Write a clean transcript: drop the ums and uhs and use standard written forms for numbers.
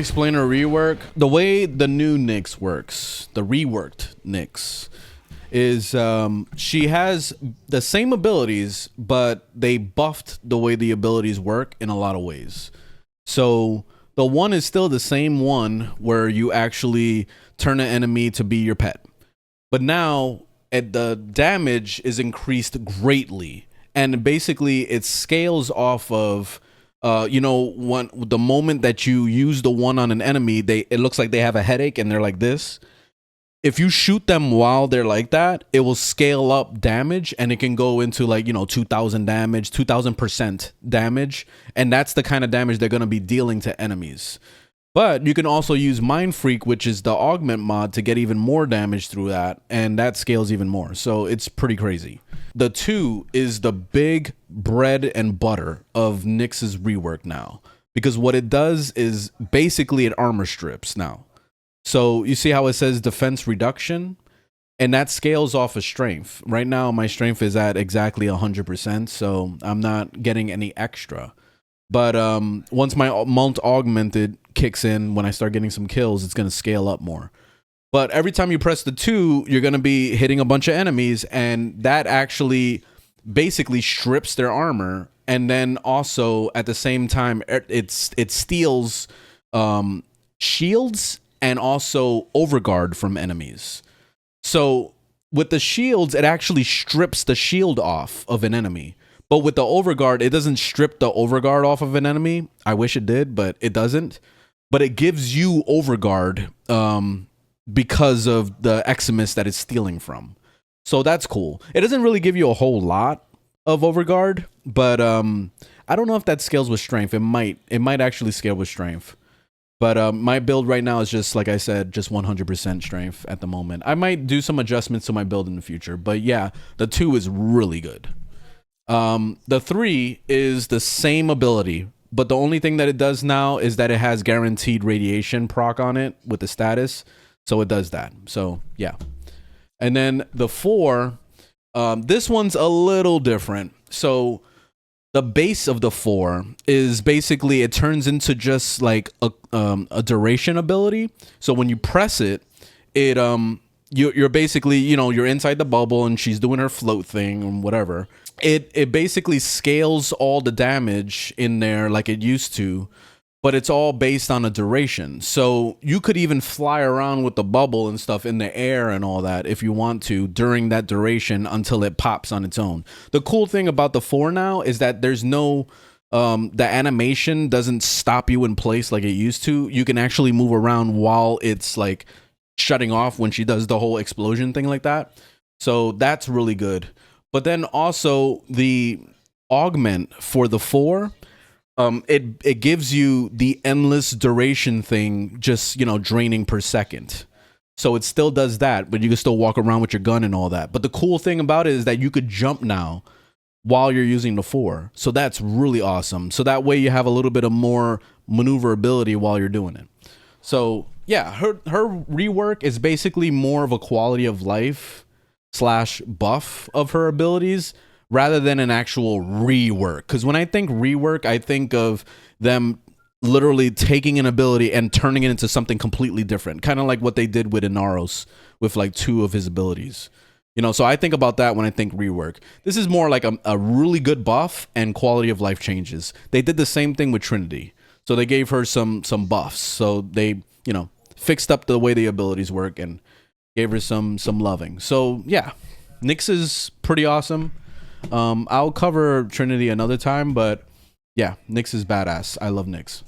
explain a rework. The way the new Nyx works, the reworked Nyx, is she has the same abilities, but they buffed the way the abilities work in a lot of ways. So the one is still the same one where you actually turn an enemy to be your pet. But now the damage is increased greatly. And basically it scales off of the moment that you use the one on an enemy, it looks like they have a headache and they're like this. If you shoot them while they're like that, it will scale up damage, and it can go into 2,000 damage, 2,000% damage. And that's the kind of damage they're going to be dealing to enemies. But you can also use Mind Freak, which is the augment mod, to get even more damage through that. And that scales even more. So it's pretty crazy. The 2 is the big bread and butter of Nyx's rework now. Because what it does is basically it armor strips now. So you see how it says defense reduction, and that scales off of strength. Right now, my strength is at exactly 100%, so I'm not getting any extra. But once my mount augmented kicks in, when I start getting some kills, it's going to scale up more. But every time you press the 2, you're going to be hitting a bunch of enemies, and that actually basically strips their armor. And then also at the same time, it steals shields and also overguard from enemies. So with the shields, it actually strips the shield off of an enemy. But with the overguard, it doesn't strip the overguard off of an enemy. I wish it did, but it doesn't. But it gives you overguard because of the Eximus that it's stealing from. So that's cool. It doesn't really give you a whole lot of overguard, but I don't know if that scales with strength. It might actually scale with strength. But my build right now is just, like I said, just 100% strength at the moment. I might do some adjustments to my build in the future. But yeah, the 2 is really good. The 3 is the same ability, but the only thing that it does now is that it has guaranteed radiation proc on it with the status. So it does that. So yeah. And then the 4, this one's a little different. So the base of the 4 is basically, it turns into just like a duration ability. So when you press it, you're basically, you're inside the bubble and she's doing her float thing or whatever. It basically scales all the damage in there like it used to, but it's all based on a duration. So you could even fly around with the bubble and stuff in the air and all that if you want to during that duration until it pops on its own. The cool thing about the 4 now is that there's no the animation doesn't stop you in place like it used to. You can actually move around while it's like shutting off when she does the whole explosion thing like that. So that's really good. But then also the augment for the 4, it gives you the endless duration thing, just draining per second. So it still does that, but you can still walk around with your gun and all that. But the cool thing about it is that you could jump now while you're using the 4. So that's really awesome. So that way you have a little bit of more maneuverability while you're doing it. So yeah, her rework is basically more of a quality of life / buff of her abilities rather than an actual rework. Because when I think rework, I think of them literally taking an ability and turning it into something completely different. Kind of like what they did with Inaros with like 2 of his abilities. So I think about that when I think rework. This is more like a really good buff and quality of life changes. They did the same thing with Trinity. So they gave her some buffs. So they, fixed up the way the abilities work and gave her some loving. So yeah, Nyx is pretty awesome. I'll cover Trinity another time, but yeah, Nyx is badass. I love Nyx.